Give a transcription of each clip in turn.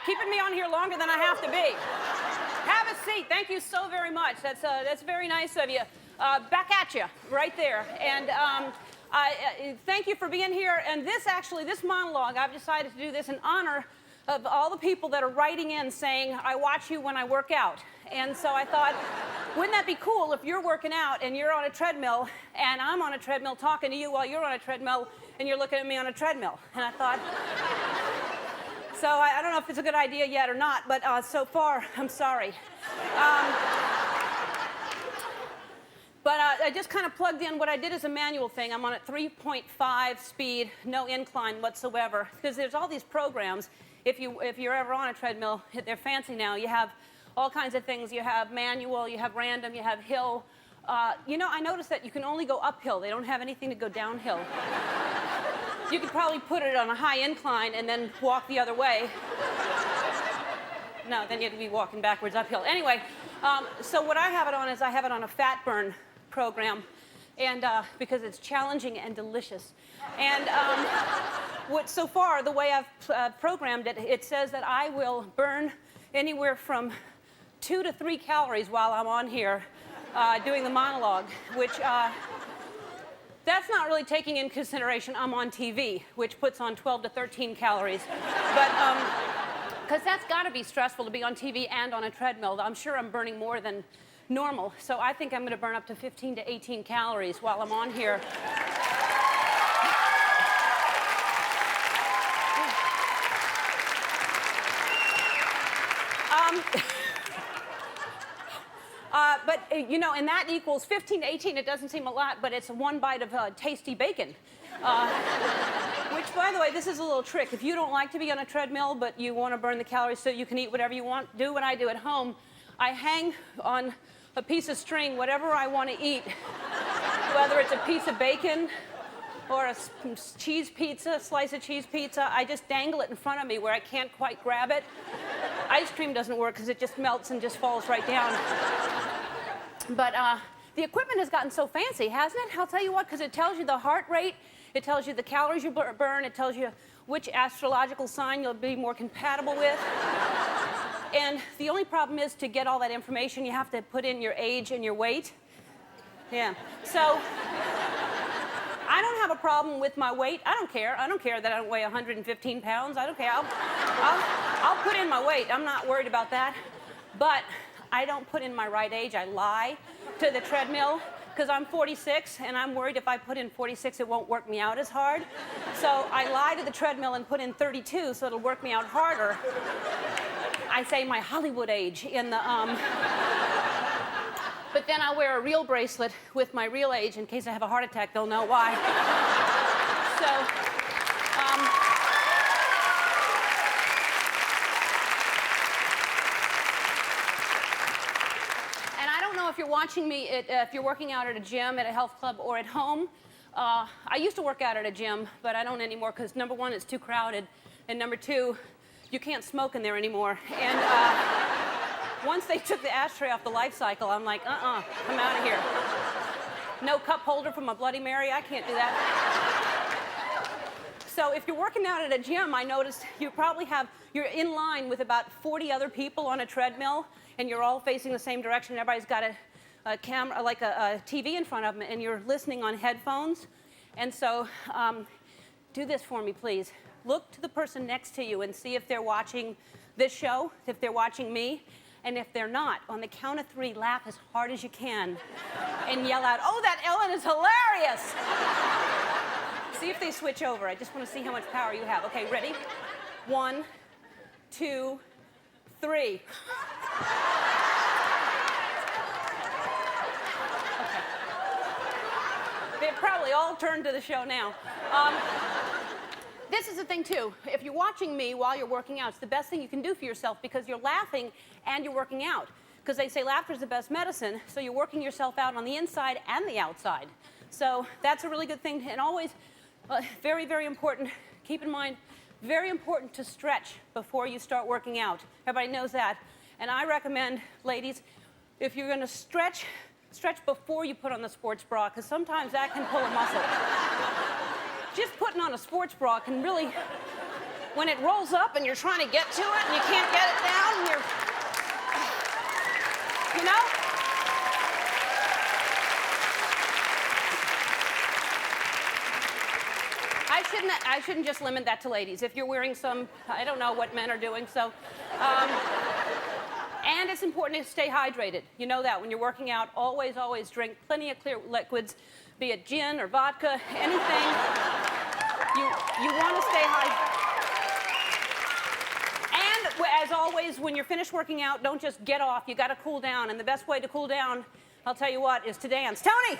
keeping me on here longer than I have to be. Have a seat. Thank you so very much. That's very nice of you. Back at you, right there. And thank you for being here. And this monologue, I've decided to do this in honor of all the people that are writing in saying, I watch you when I work out. And so I thought, wouldn't that be cool if you're working out and you're on a treadmill and I'm on a treadmill talking to you while you're on a treadmill and you're looking at me on a treadmill. And I thought, so I don't know if it's a good idea yet or not, but so far, I'm sorry. But I just kind of plugged in. What I did is a manual thing. I'm on at 3.5 speed, no incline whatsoever, because there's all these programs. If you're ever on a treadmill, they're fancy now. You have all kinds of things. You have manual, you have random, you have hill. You know, I noticed that you can only go uphill. They don't have anything to go downhill. You could probably put it on a high incline and then walk the other way. No, then you'd be walking backwards uphill. Anyway, so what I have it on is I have it on a fat burn program, and because it's challenging and delicious. And so far, the way I've programmed it, it says that I will burn anywhere from 2 to 3 calories while I'm on here doing the monologue, which that's not really taking in consideration I'm on TV, which puts on 12 to 13 calories. But because that's got to be stressful to be on TV and on a treadmill. I'm sure I'm burning more than normal. So I think I'm going to burn up to 15 to 18 calories while I'm on here. But, you know, and that equals 15 to 18. It doesn't seem a lot, but it's 1 bite of tasty bacon. Which, by the way, this is a little trick. If you don't like to be on a treadmill, but you want to burn the calories so you can eat whatever you want, do what I do at home. I hang on a piece of string whatever I want to eat, whether it's a piece of bacon or a cheese pizza, slice of cheese pizza. I just dangle it in front of me where I can't quite grab it. Ice cream doesn't work because it just melts and just falls right down. But the equipment has gotten so fancy, hasn't it? I'll tell you what, because it tells you the heart rate, it tells you the calories you burn, it tells you which astrological sign you'll be more compatible with. And the only problem is to get all that information, you have to put in your age and your weight. Yeah. So I don't have a problem with my weight. I don't care. I don't care that I don't weigh 115 pounds. I don't care. I'll put in my weight. I'm not worried about that. But I don't put in my right age. I lie to the treadmill because I'm 46, and I'm worried if I put in 46, it won't work me out as hard. So I lie to the treadmill and put in 32, so it'll work me out harder. I say my Hollywood age in the... But then I'll wear a real bracelet with my real age in case I have a heart attack. They'll know why. So... if you're watching me, if you're working out at a gym, at a health club, or at home, I used to work out at a gym, but I don't anymore because, number one, it's too crowded, and number two, you can't smoke in there anymore. And once they took the ashtray off the life cycle, I'm like, I'm out of here. No cup holder from a Bloody Mary, I can't do that. So if you're working out at a gym, I noticed you're in line with about 40 other people on a treadmill, and you're all facing the same direction. Everybody's got a camera, like a TV in front of them, and you're listening on headphones. And so do this for me, please. Look to the person next to you and see if they're watching this show, if they're watching me. And if they're not, on the count of 3, laugh as hard as you can and yell out, "Oh, that Ellen is hilarious!" See if they switch over. I just want to see how much power you have. Okay, ready? 1, 2, 3. Okay. They've probably all turned to the show now. This is the thing, too. If you're watching me while you're working out, it's the best thing you can do for yourself because you're laughing and you're working out. Because they say laughter is the best medicine, so you're working yourself out on the inside and the outside. So that's a really good thing. And always, very, very important, keep in mind, very important to stretch before you start working out. Everybody knows that. And I recommend, ladies, if you're going to stretch before you put on the sports bra, because sometimes that can pull a muscle. Just putting on a sports bra can really when it rolls up and you're trying to get to it and you can't get it down and you're, you know? I shouldn't just limit that to ladies. If you're wearing some, I don't know what men are doing, so. And it's important to stay hydrated. You know that when you're working out, always, always drink plenty of clear liquids, be it gin or vodka, anything. You want to stay hydrated. And as always, when you're finished working out, don't just get off. You got to cool down. And the best way to cool down, I'll tell you what, is to dance. Tony!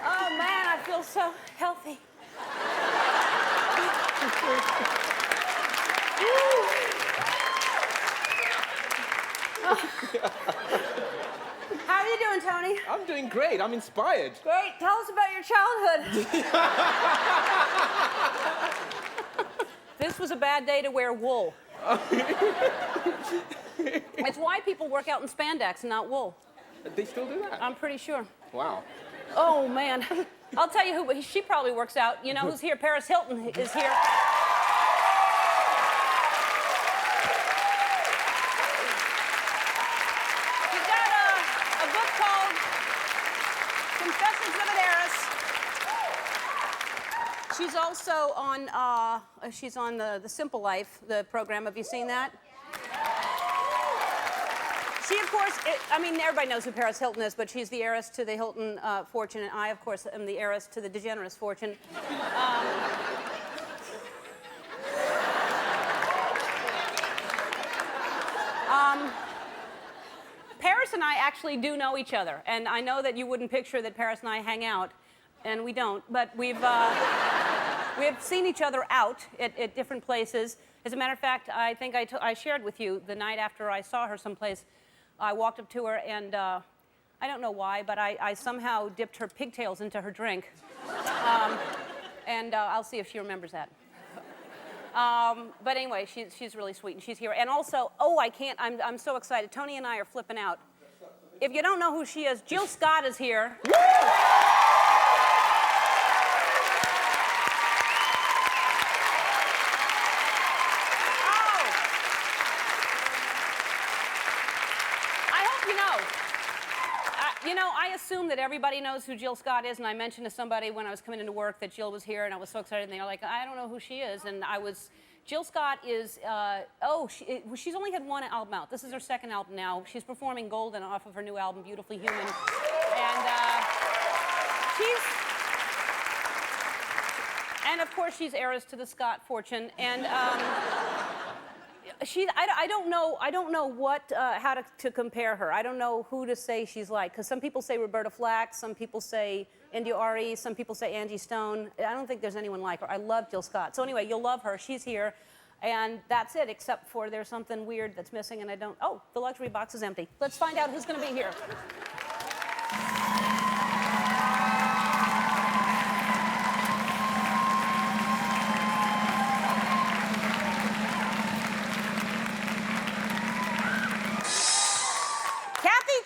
Oh, man, I feel so healthy. How are you doing, Tony? I'm doing great. I'm inspired. Great. Tell us about your childhood. This was a bad day to wear wool. It's why people work out in spandex and not wool. They still do that? I'm pretty sure. Wow. Oh, man. I'll tell you who, she probably works out. You know who's here? Paris Hilton is here. She's got a book called Confessions of an Heiress. She's also on, the Simple Life, the program. Have you seen that? She, of course, I mean, everybody knows who Paris Hilton is, but she's the heiress to the Hilton fortune, and I, of course, am the heiress to the DeGeneres fortune. Paris and I actually do know each other, and I know that you wouldn't picture that Paris and I hang out, and we don't, but we have seen each other out at different places. As a matter of fact, I think I shared with you the night after I saw her someplace. I walked up to her, and I don't know why, but I somehow dipped her pigtails into her drink. And I'll see if she remembers that. But anyway, she's really sweet, and she's here. And also, I'm so excited. Tony and I are flipping out. If you don't know who she is, Jill Scott is here. I assume that everybody knows who Jill Scott is, and I mentioned to somebody when I was coming into work that Jill was here, and I was so excited, and they were like, I don't know who she is, and Jill Scott is, she's only had one album out. This is her second album now. She's performing Golden off of her new album, Beautifully Human, and of course, she's heiress to the Scott fortune, and, I don't know what, how to compare her. I don't know who to say she's like, because some people say Roberta Flack, some people say India Ari, some people say Angie Stone. I don't think there's anyone like her. I love Jill Scott. So anyway, you'll love her. She's here, and that's it, except for there's something weird that's missing, and oh, the luxury box is empty. Let's find out who's going to be here.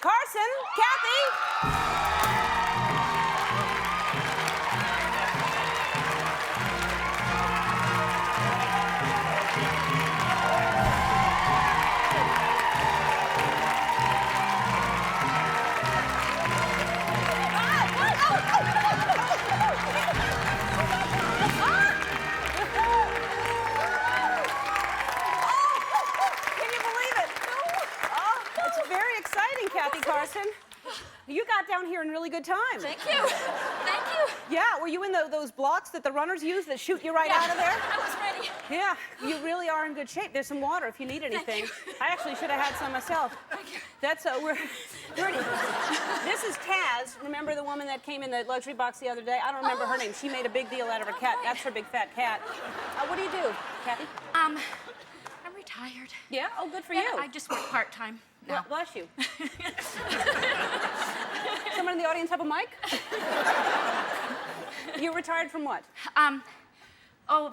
Carson, Kathy. Kathy Carson. You got down here in really good time. Thank you. Thank you. Yeah, were you in those blocks that the runners use that shoot you right out of there? I was ready. Yeah, you really are in good shape. There's some water if you need anything. I actually should have had some myself. Thank you. That's this is Taz. Remember the woman that came in the luxury box the other day? I don't remember her name. She made a big deal out of her cat. That's her big fat cat. What do you do, Kathy? I'm retired. Yeah? Oh, good for Yeah, you. I just work part-time now. Well, bless you. Someone in the audience have a mic? You retired from what? Oh, All oh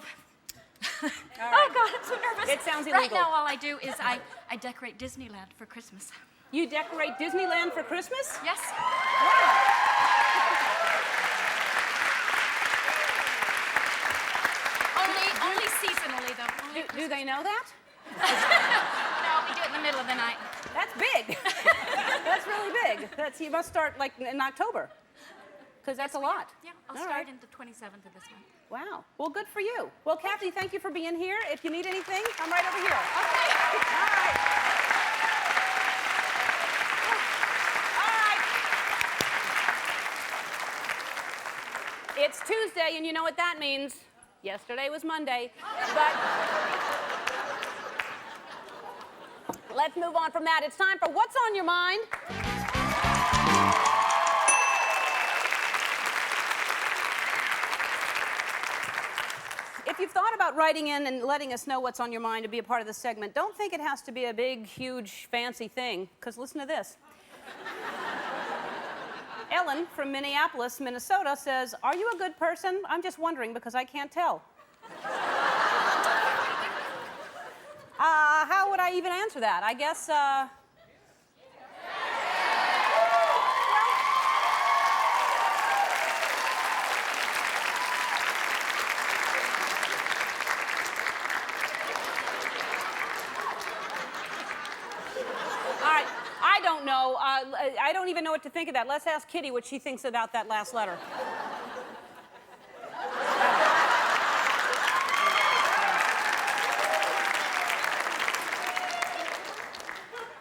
right. God, I'm so nervous. It sounds illegal. Right now, all I do is I decorate Disneyland for Christmas. You decorate Disneyland for Christmas? Yes. Wow. Only seasonally, though. Do they know that? No, we do it in the middle of the night. That's big. That's really big. You must start like in October, because that's a lot. Yeah, I'll All start right. in the 27th of this month. Wow. Well, good for you. Well, Kathy, thank you for being here. If you need anything, I'm right over here. Okay. All right. All right. It's Tuesday, and you know what that means. Yesterday was Monday. But let's move on from that. It's time for What's on Your Mind? If you've thought about writing in and letting us know what's on your mind to be a part of this segment, don't think it has to be a big, huge, fancy thing, because listen to this. Ellen from Minneapolis, Minnesota says, "Are you a good person? I'm just wondering because I can't tell." How would I even answer that? I guess, all right, I don't know. I don't even know what to think of that. Let's ask Kitty what she thinks about that last letter.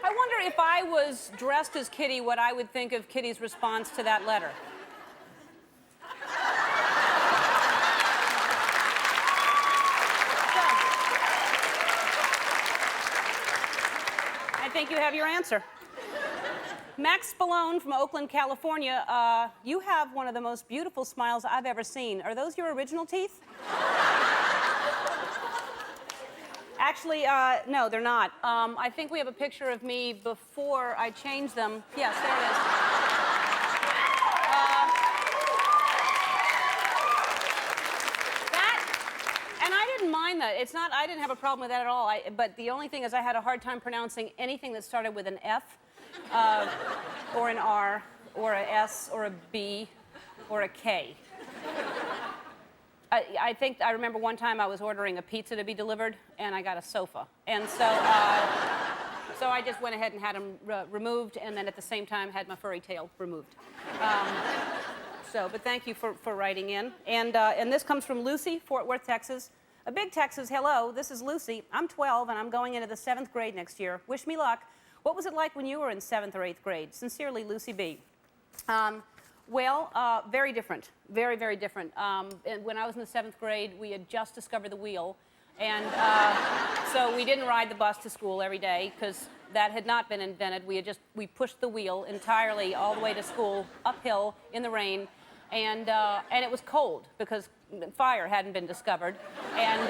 I wonder if I was dressed as Kitty, what I would think of Kitty's response to that letter. I think you have your answer. Max Spallone from Oakland, California. You have one of the most beautiful smiles I've ever seen. Are those your original teeth? Actually, no, they're not. I think we have a picture of me before I changed them. Yes, there it is. And I didn't mind that. It's not, I didn't have a problem with that at all. But the only thing is I had a hard time pronouncing anything that started with an F, or an R, or a S, or a B, or a K. I think I remember one time I was ordering a pizza to be delivered, and I got a sofa. And so, so I just went ahead and had them removed, and then at the same time had my furry tail removed. But thank you for writing in. And this comes from Lucy, Fort Worth, Texas. A big Texas, hello, this is Lucy. I'm 12, and I'm going into the 7th grade next year. Wish me luck. What was it like when you were in 7th or 8th grade? Sincerely, Lucy B. Well, very different. Very, very different. And when I was in the 7th grade, we had just discovered the wheel. And so we didn't ride the bus to school every day because that had not been invented. We pushed the wheel entirely all the way to school, uphill in the rain. And it was cold because fire hadn't been discovered. And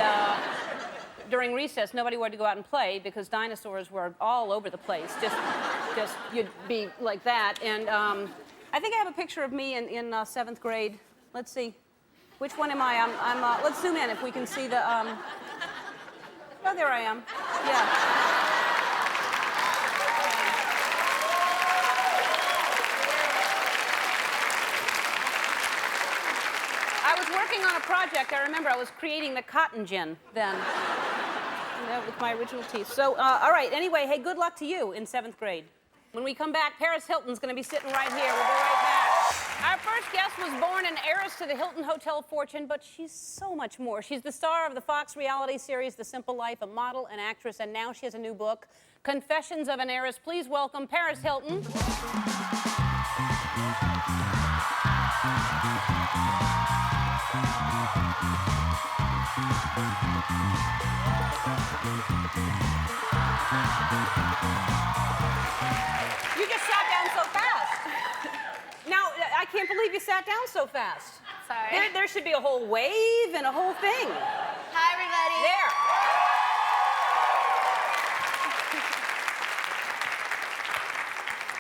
during recess, nobody wanted to go out and play because dinosaurs were all over the place. Just you'd be like that. And I think I have a picture of me in 7th grade. Let's see. Which one am I? Let's zoom in if we can see the, oh, there I am. Yeah. I was working on a project. I remember I was creating the cotton gin then. With my original teeth. So, all right, anyway, hey, good luck to you in 7th grade. When we come back, Paris Hilton's going to be sitting right here. We'll be right back. Our first guest was born an heiress to the Hilton Hotel fortune, but she's so much more. She's the star of the Fox reality series The Simple Life, a model, an actress, and now she has a new book, Confessions of an Heiress. Please welcome Paris Hilton. You just sat down so fast. Now, I can't believe you sat down so fast. Sorry. There should be a whole wave and a whole thing. Hi, everybody. There.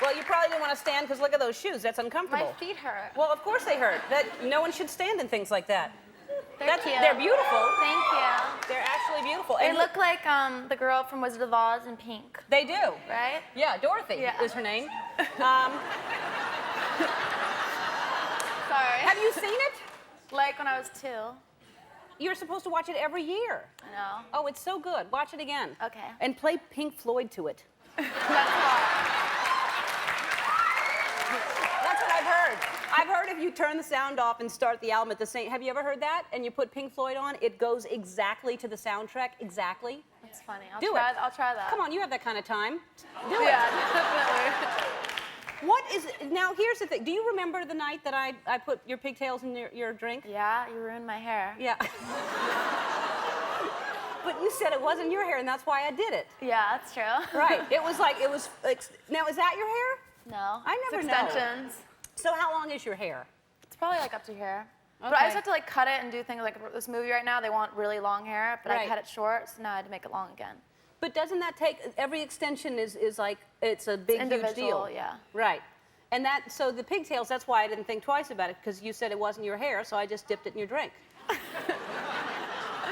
Well, you probably didn't want to stand because look at those shoes. That's uncomfortable. My feet hurt. Well, of course they hurt. No one should stand in things like that. They're cute. They're beautiful. Thank you. They're actually beautiful. They And look like the girl from Wizard of Oz in pink, They do. right? Yeah, Dorothy Yeah. is her name. Sorry. Have you seen it? Like when I was 2. You're supposed to watch it every year. I know. Oh, it's so good. Watch it again. Okay. And play Pink Floyd to it. That's hard. That's what I've heard. I've heard if you turn the sound off and start the album at the same... Have you ever heard that? And you put Pink Floyd on, it goes exactly to the soundtrack. Exactly. That's funny. Do it. I'll try that. Come on, you have that kind of time. Do it. Yeah, definitely. What is... Now, here's the thing. Do you remember the night that I put your pigtails in your drink? Yeah, you ruined my hair. Yeah. But you said it wasn't your hair, and that's why I did it. Yeah, that's true. Right. It was like... Now, is that your hair? No. I never it's know. extensions. So how long is your hair? It's probably like up to here. But Okay. I just have to like cut it and do things like this movie right now. They want really long hair, but Right. I cut it short, so now I had to make it long again. But doesn't that take... Every extension is like... It's a big, huge Individual, deal. yeah. Right. And so the pigtails, that's why I didn't think twice about it, because you said it wasn't your hair, so I just dipped it in your drink.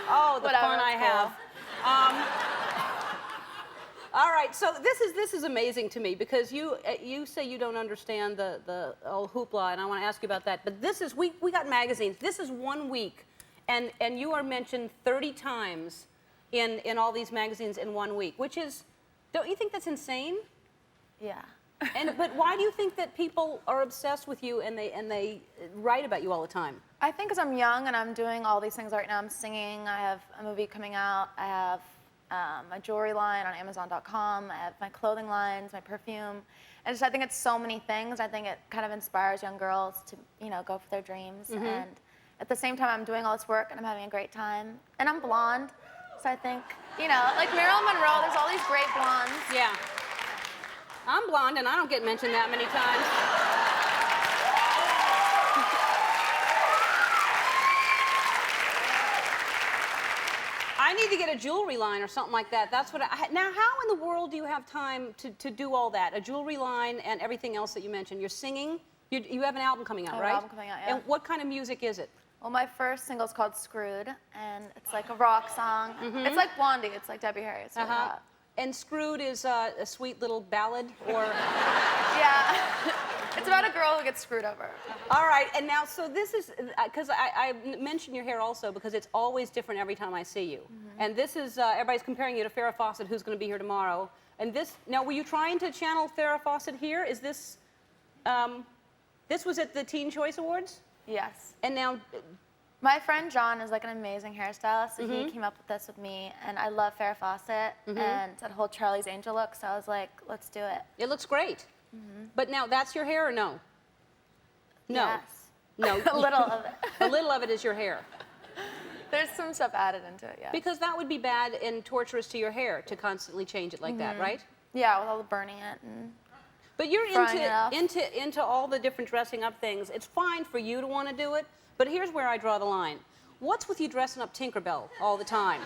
Oh, the Whatever, fun I it's have. All right, so this is amazing to me because you say you don't understand the old hoopla, and I want to ask you about that. But this is we got magazines. This is 1 week, and you are mentioned 30 times in all these magazines in 1 week, which is, don't you think that's insane? Yeah. But why do you think that people are obsessed with you and they write about you all the time? I think because I'm young and I'm doing all these things right now. I'm singing. I have a movie coming out. I have my jewelry line on Amazon.com. I have my clothing lines, my perfume. And just I think it's so many things. I think it kind of inspires young girls to, go for their dreams. Mm-hmm. And at the same time, I'm doing all this work and I'm having a great time. And I'm blonde, so I think, like Marilyn Monroe, there's all these great blondes. Yeah. I'm blonde and I don't get mentioned that many times. I need to get a jewelry line or something like that. That's what now, how in the world do you have time to do all that? A jewelry line and everything else that you mentioned. You're singing. You have an album coming out, I have right? an album coming out, yeah. And what kind of music is it? Well, my first single is called Screwed, and it's like a rock song. Mm-hmm. It's like Blondie. It's like Debbie Harry. It's really hot. And Screwed is a sweet little ballad, or... Yeah. It's about a girl who gets screwed over. All right, and now, so this is, because I mentioned your hair also because it's always different every time I see you. Mm-hmm. And this is, everybody's comparing you to Farrah Fawcett, who's going to be here tomorrow. And this, now, were you trying to channel Farrah Fawcett here? Is this, this was at the Teen Choice Awards? Yes. And now... My friend John is like an amazing hairstylist, so Mm-hmm. he came up with this with me, and I love Farrah Fawcett and that whole Charlie's Angel look, so I was like, let's do it. It looks great. Mm-hmm. But now, that's your hair or no? No. Yes. No. A little of it. A little of it is your hair. There's some stuff added into it, yeah. Because that would be bad and torturous to your hair to constantly change it like that, right? Yeah, with all the burning it and... But you're Frying it up. into all the different dressing up things. It's fine for you to want to do it, but here's where I draw the line. What's with you dressing up Tinkerbell all the time?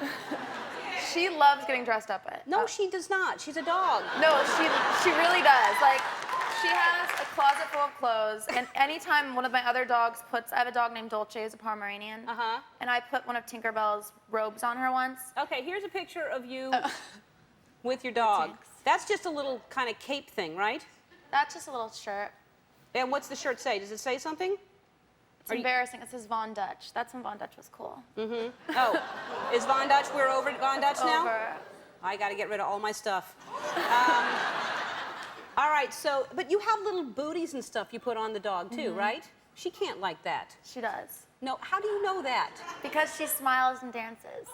She loves getting dressed up. No, she does not. She's a dog. No, she really does. Like, she has a closet full of clothes, and anytime one of my other dogs I have a dog named Dolce, who's a Pomeranian, and I put one of Tinkerbell's robes on her once. Okay, here's a picture of you with your dog. Thanks. That's just a little kind of cape thing, right? That's just a little shirt. And what's the shirt say? Does it say something? It's embarrassing. It says Von Dutch. That's when Von Dutch was cool. Mm-hmm. Oh, is Von Dutch, we're over Von Dutch now? Over. I got to get rid of all my stuff. All right, so, but you have little booties and stuff you put on the dog too, right? She can't like that. She does. No, how do you know that? Because she smiles and dances.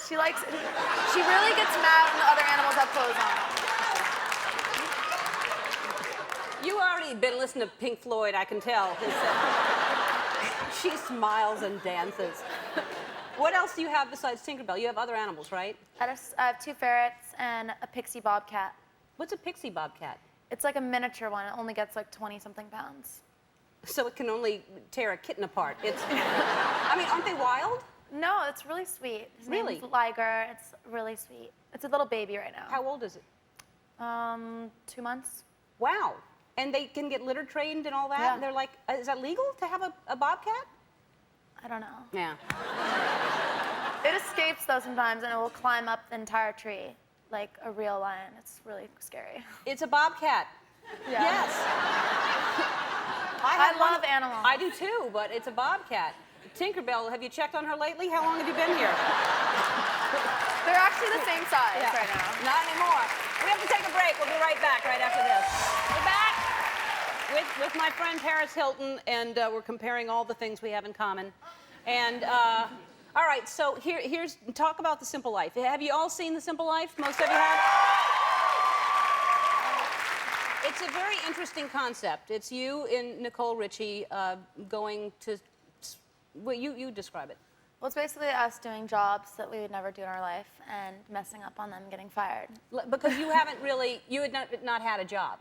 She likes, she really gets mad when the other animals have clothes on. You already been listening to Pink Floyd, I can tell. She smiles and dances. What else do you have besides Tinkerbell? You have other animals, right? I have 2 ferrets and a pixie bobcat. What's a pixie bobcat? It's like a miniature one. It only gets like 20-something pounds. So it can only tear a kitten apart. It's, I mean, aren't they wild? No, it's really sweet. His Really? name's Liger. It's really sweet. It's a little baby right now. How old is it? 2 months. Wow. And they can get litter trained and all that? Yeah. And they're like, is that legal to have a bobcat? I don't know. Yeah. It escapes though sometimes, and it will climb up the entire tree like a real lion. It's really scary. It's a bobcat. Yeah. Yes. I love animals. I do too, but it's a bobcat. Tinkerbell, have you checked on her lately? How long have you been here? They're actually the same size right now. Not anymore. We have to take a break. We'll be right back right after this. We're back with my friend Paris Hilton, and we're comparing all the things we have in common. And all right, so here's talk about The Simple Life. Have you all seen The Simple Life? Most of you have? It's a very interesting concept. It's you and Nicole Richie going to, well, you describe it. Well, it's basically us doing jobs that we would never do in our life and messing up on them getting fired. Because you haven't really, you had not had a job.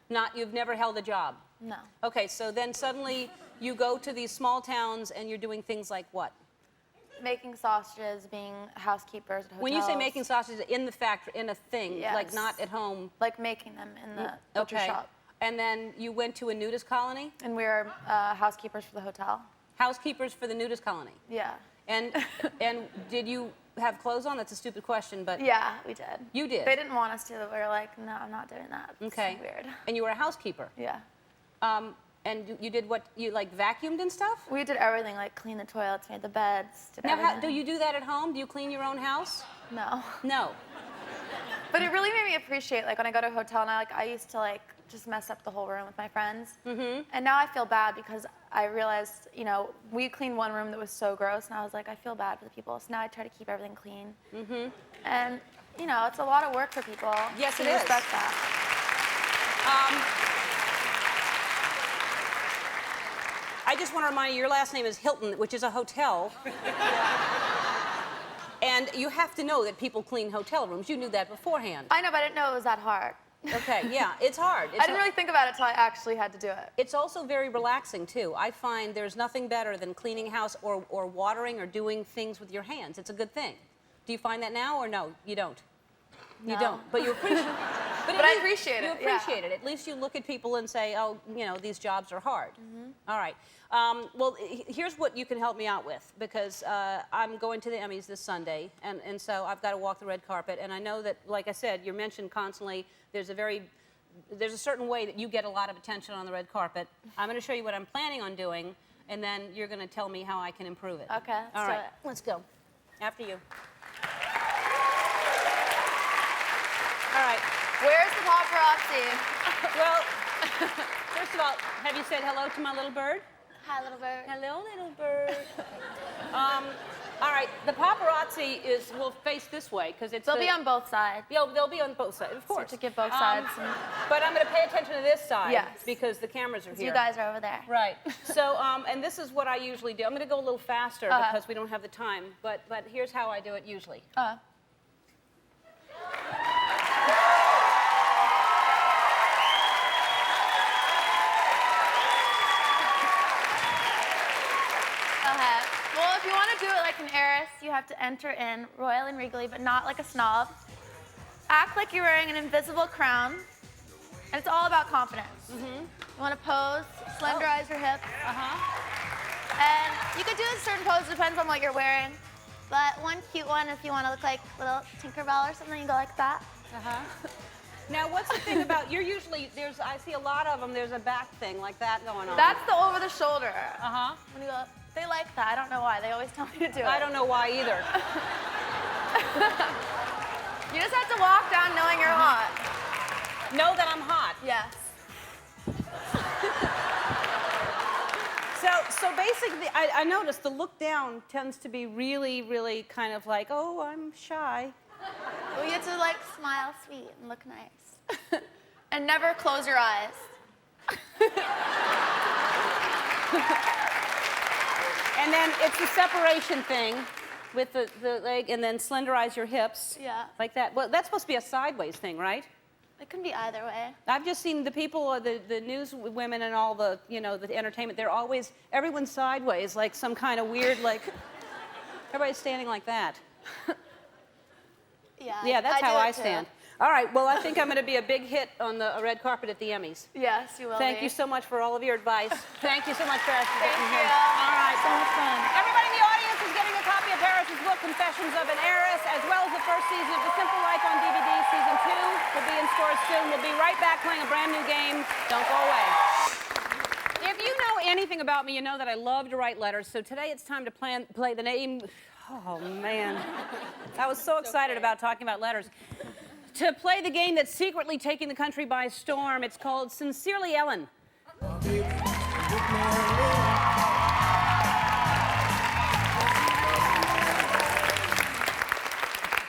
No. You've never held a job. No. Okay, so then suddenly you go to these small towns and you're doing things like what? Making sausages, being housekeepers at hotels. When you say making sausages in the factory, in a thing, Yes. like not at home. Like making them in the butcher Okay. shop. And then you went to a nudist colony? And we were housekeepers for the hotel. Housekeepers for the nudist colony. Yeah. And did you have clothes on? That's a stupid question, but Yeah, we did. You did? They didn't want us to, but we were like, no, I'm not doing that. It's Okay. weird. And you were a housekeeper. Yeah. And you did what? You like vacuumed and stuff? We did everything, like clean the toilets, made the beds, did Now, everything. do you do that at home? Do you clean your own house? No. No. But it really made me appreciate, like, when I go to a hotel and I used to, like, just mess up the whole room with my friends. Mm-hmm. And now I feel bad because I realized, you know, we cleaned one room that was so gross, and I was like, I feel bad for the people. So now I try to keep everything clean. Mm-hmm. And, you know, it's a lot of work for people. Yes, to it is. respect that. I just want to remind you, your last name is Hilton, which is a hotel. And you have to know that people clean hotel rooms. You knew that beforehand. I know, but I didn't know it was that hard. Okay, yeah, it's hard. I didn't really think about it until I actually had to do it. It's also very relaxing, too. I find there's nothing better than cleaning a house or watering or doing things with your hands. It's a good thing. Do you find that now or no? You don't? You No. don't, but you appreciate it. But I appreciate You it, yeah. appreciate it. At least you look at people and say, oh, you know, these jobs are hard. Mm-hmm. All right. Well, here's what you can help me out with, because I'm going to the Emmys this Sunday, and so I've got to walk the red carpet. And I know that, like I said, you're mentioned constantly. There's a certain way that you get a lot of attention on the red carpet. I'm going to show you what I'm planning on doing, and then you're going to tell me how I can improve it. Okay, let's All do right. it. Let's go. After you. All right. Where's the paparazzi? Well, first of all, have you said hello to my little bird? Hi, little bird. Hello, little bird. All right, the paparazzi will face this way because it's. They'll be on both sides. Yeah, they'll be on both sides, of So course. to give both sides. But I'm going to pay attention to this side. Yes. Because the cameras are here. You guys are over there. Right. So, and this is what I usually do. I'm going to go a little faster because we don't have the time. But here's how I do it usually. Okay. Well, if you want to do it like an heiress, you have to enter in royal and regally, but not like a snob. Act like you're wearing an invisible crown. And it's all about confidence. Mm-hmm. You want to pose, slenderize your hips. And you could do a certain pose, depends on what you're wearing. But one cute one, if you want to look like little Tinkerbell or something, you go like that. Now, what's the thing about, you're usually, I see a lot of them, there's a back thing like that going on. That's the over the shoulder. Uh-huh. When you go, they like that. I don't know why. They always tell me to do it. I don't know why either. You just have to walk down knowing you're hot. Know that I'm hot. Yes. So basically, I noticed the look down tends to be really, really kind of like, oh, I'm shy. Well, you have to like smile sweet and look nice. And never close your eyes. And then it's the separation thing with the leg, and then slenderize your hips. Yeah. Like that. Well, that's supposed to be a sideways thing, right? It can be either way. I've just seen the people, the news women and all the, you know, the entertainment, they're always, everyone's sideways, like some kind of weird, like, everybody's standing like that. Yeah, that's how I stand. All right, well, I think I'm going to be a big hit on the red carpet at the Emmys. Yes, you will. Thank you so much for all of your advice. Thank you so much, Paris, for getting Thank here. you. All right, So much fun. everybody in the audience is getting a copy of Paris's book, Confessions of an Heiress, as well as the first season of The Simple Life on DVD. Season 2 will be in stores soon. We'll be right back playing a brand new game. Don't go away. If you know anything about me, you know that I love to write letters. So today it's time to play the name. Oh, man. I was so excited about talking about letters. To play the game that's secretly taking the country by storm. It's called Sincerely Ellen.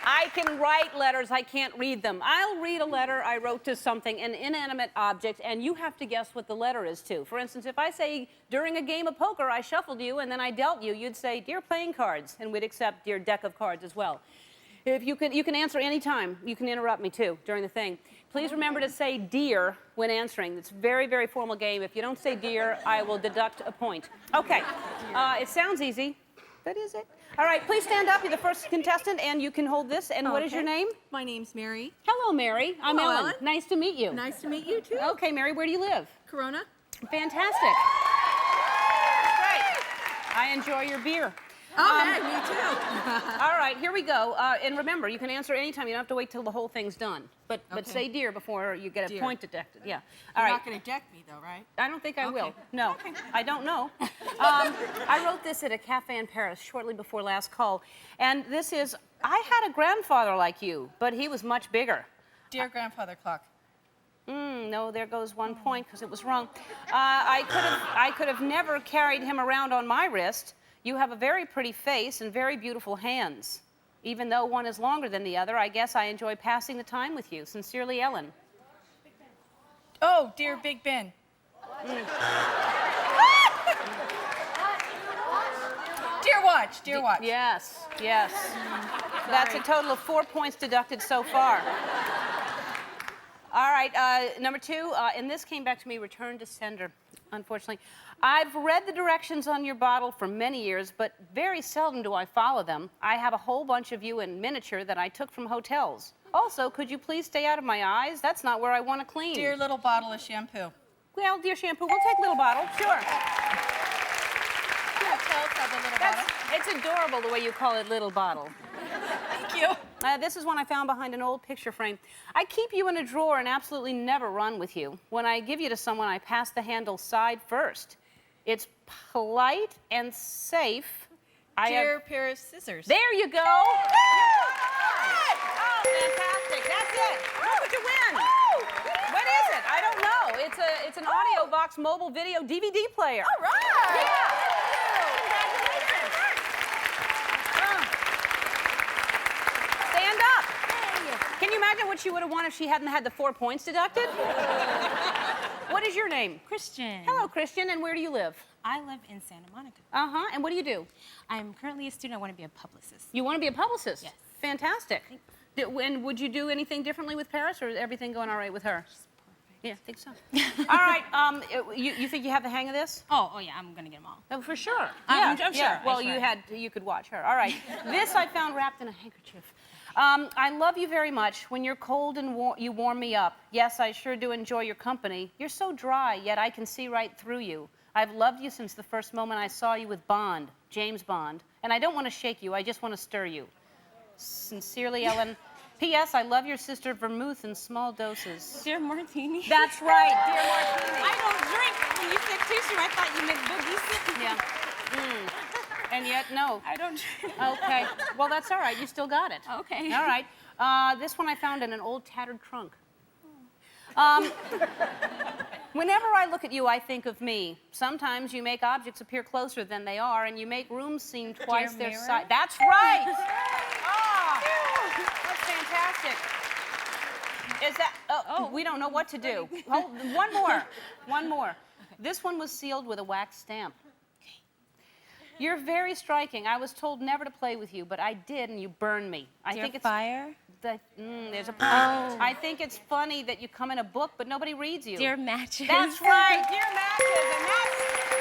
I can write letters, I can't read them. I'll read a letter I wrote to something, an inanimate object, and you have to guess what the letter is to. For instance, if I say, during a game of poker, I shuffled you and then I dealt you, you'd say, dear playing cards, and we'd accept dear deck of cards as well. If you can answer any time. You can interrupt me, too, during the thing. Please remember to say dear when answering. It's a very, very formal game. If you don't say dear, I will deduct a point. Okay. It sounds easy, but is it? All right, please stand up. You're the first contestant, and you can hold this. And what is your name? My name's Mary. Hello, Mary. I'm Hello, Ellen. Ellen. Nice to meet you. Nice to meet you, too. Okay, Mary, where do you live? Corona. Fantastic. Great. I enjoy your beer. Okay, me too. All right, here we go. And remember, you can answer anytime. You don't have to wait till the whole thing's done. But Okay. say dear before you get a Dear. point deducted. Yeah. You're All right. not going to deck me, though, right? I don't think I will. Okay. No, Okay. I don't know. I wrote this at a cafe in Paris shortly before last call. And this is, I had a grandfather like you, but he was much bigger. Dear grandfather clock. No, there goes 1 point because it was wrong. I could have never carried him around on my wrist. You have a very pretty face and very beautiful hands. Even though one is longer than the other, I guess I enjoy passing the time with you. Sincerely, Ellen. Oh, dear Big Ben. Dear watch, dear watch. Yes, yes. That's a total of 4 points deducted so far. All right, number 2, and this came back to me, return to sender, unfortunately. I've read the directions on your bottle for many years, but very seldom do I follow them. I have a whole bunch of you in miniature that I took from hotels. Also, could you please stay out of my eyes? That's not where I want to clean. Dear little bottle of shampoo. Well, dear shampoo, we'll take little bottle, sure. Hotels have a little bottle. It's adorable the way you call it little bottle. Thank you. This is one I found behind an old picture frame. I keep you in a drawer and absolutely never run with you. When I give you to someone, I pass the handle side first. It's polite and safe. Dear pair of scissors. There you go. Oh, fantastic. That's it. What would you win? What is it? I don't know. It's an audio box mobile video DVD player. All right. Yeah. Stand up. Can you imagine what she would have won if she hadn't had the 4 points deducted? What is your name? Christian. Hello, Christian, and where do you live? I live in Santa Monica. Uh-huh, and what do you do? I'm currently a student. I want to be a publicist. You want to be a publicist? Yes. Fantastic. And would you do anything differently with Paris, or is everything going all right with her? Perfect. Yeah, I think so. All right, you think you have the hang of this? Oh yeah, I'm going to get them all. Oh, for sure. I'm Yeah, sure. yeah. I Well, sure. you could watch her. All right. This I found wrapped in a handkerchief. I love you very much. When you're cold and you warm me up. Yes, I sure do enjoy your company. You're so dry, yet I can see right through you. I've loved you since the first moment I saw you with Bond, James Bond. And I don't want to shake you, I just want to stir you. Sincerely, Ellen. P.S. I love your sister Vermouth in small doses. Dear Martini. That's right, dear Martini. I don't drink. When you said tissue, I thought you meant boogies. Yeah. And yet, no. I don't drink. Okay. Well, that's all right. You still got it. Okay. All right. This one I found in an old tattered trunk. Whenever I look at you, I think of me. Sometimes you make objects appear closer than they are, and you make rooms seem twice their mirror? size. That's right! Ah, that's fantastic. Is that, we don't know what to do. Hold, one more. This one was sealed with a wax stamp. You're very striking. I was told never to play with you, but I did, and you burned me. I think it's Fire? there's a I think it's funny that you come in a book, but nobody reads you. Dear Matches. That's right, Dear Matches, and that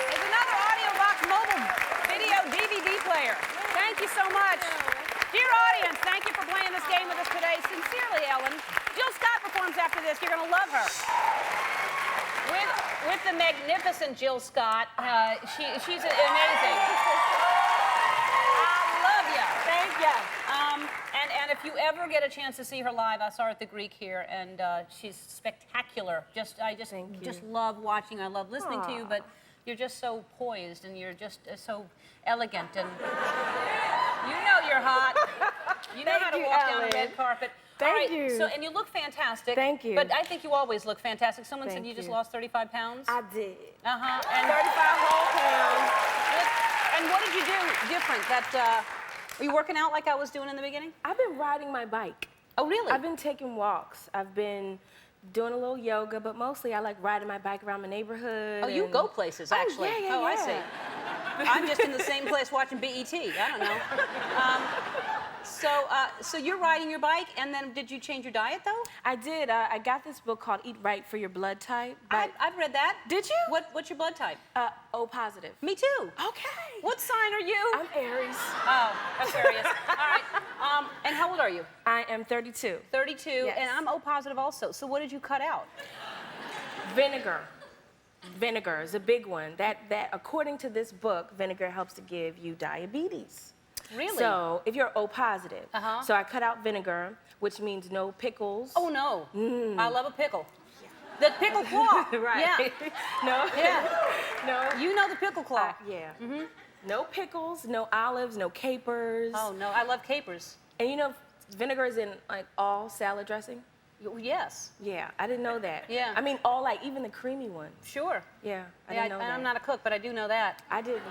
is another AudioBox mobile video DVD player. Thank you so much. Dear audience, thank you for playing this game with us today. Sincerely, Ellen. Jill Scott performs after this. You're going to love her. With the magnificent Jill Scott. She's amazing. I love you. Thank you. And if you ever get a chance to see her live, I saw her at the Greek here, and she's spectacular. I just love watching. I love listening to you, but you're just so poised, and you're just so elegant, and you know you're hot. You know how to walk down a red carpet. Thank you. So, and you look fantastic. Thank you. But I think you always look fantastic. Someone said Thank you just you. lost 35 pounds. I did. And 35 whole pounds. And what did you do different? Were you working out like I was doing in the beginning? I've been riding my bike. Oh, really? I've been taking walks. I've been doing a little yoga, but mostly I like riding my bike around my neighborhood. Oh, you go places, actually. yeah, I see. I'm just in the same place watching BET. I don't know. So you're riding your bike, and then did you change your diet, though? I did. I got this book called Eat Right for Your Blood Type. I've read that. Did you? What's your blood type? O positive. Me too. Okay. What sign are you? I'm Aries. Oh, Aquarius. All right. And how old are you? I am 32. 32, Yes. and I'm O positive also. So what did you cut out? Vinegar. Vinegar is a big one. That according to this book, vinegar helps to give you diabetes. Really? So if you're O positive, Uh-huh. so I cut out vinegar, which means no pickles. Oh, no. I love a pickle. The pickle claw. Right. Yeah. No. Yeah. No. You know the pickle claw. Yeah. No pickles, no olives, no capers. Oh, no. I love capers. And you know, vinegar is in like all salad dressing. Yes. Yeah, I didn't know that. Yeah. I mean, all like even the creamy ones. Sure. Yeah, I Yeah, didn't know that. I'm not a cook, but I do know that. I didn't.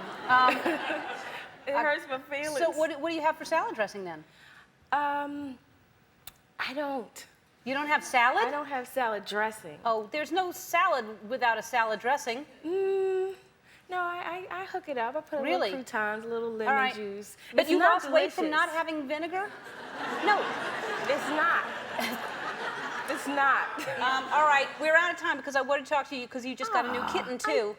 It I- hurts my feelings. So what do you have for salad dressing then? I don't. You don't have salad? I don't have salad dressing. Oh, there's no salad without a salad dressing. No, I hook it up. I put a Really? little croutons, a little lemon All right. juice. But It's you not lost weight from delicious. not having vinegar? No. It's not. It's not. All right, we're out of time because I wanted to talk to you because you just got a new kitten too.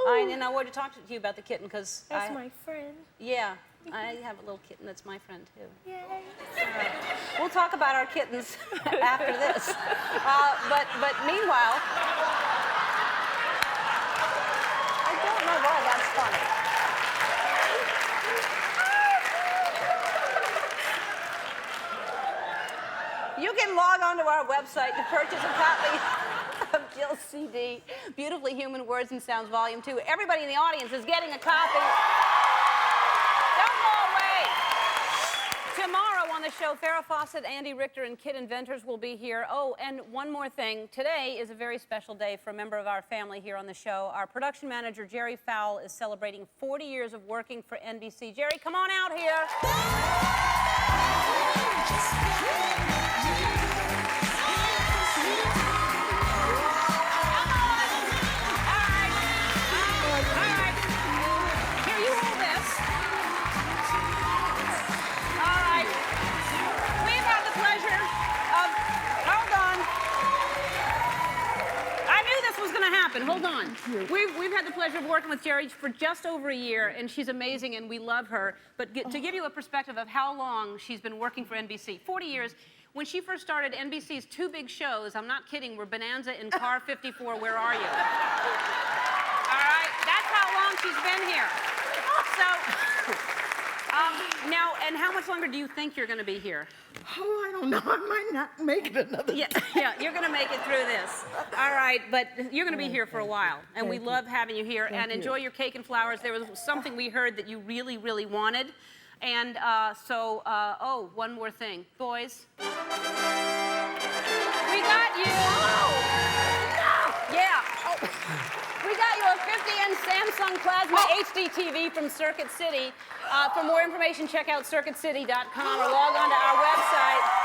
And I wanted to talk to you about the kitten because That's my friend. Yeah, I have a little kitten that's my friend too. Yay. We'll talk about our kittens after this. But meanwhile, I don't know why that's funny. You can log on to our website to purchase a copy of Jill's CD, Beautifully Human Words and Sounds Volume 2. Everybody in the audience is getting a copy. Don't go away. Tomorrow on the show, Farrah Fawcett, Andy Richter, and Kid Inventors will be here. Oh, and one more thing. Today is a very special day for a member of our family here on the show. Our production manager, Jerry Fowle, is celebrating 40 years of working for NBC. Jerry, come on out here. Hold on. We've had the pleasure of working with Jerry for just over a year, and she's amazing, and we love her. But to give you a perspective of how long she's been working for NBC, 40 years. When she first started, NBC's two big shows, I'm not kidding, were Bonanza and Car 54, Where Are You? All right? That's how long she's been here. So, now, and how much longer do you think you're going to be here? Oh, I don't know. I might not make it another Yeah, you're going to make it through this. All right, but you're going to be here for a while, and we love having you here. And enjoy your cake and flowers. There was something we heard that you really, really wanted. And oh, one more thing. Boys. We got you. Samsung Plasma HD TV from Circuit City. For more information, check out circuitcity.com or log on to our website.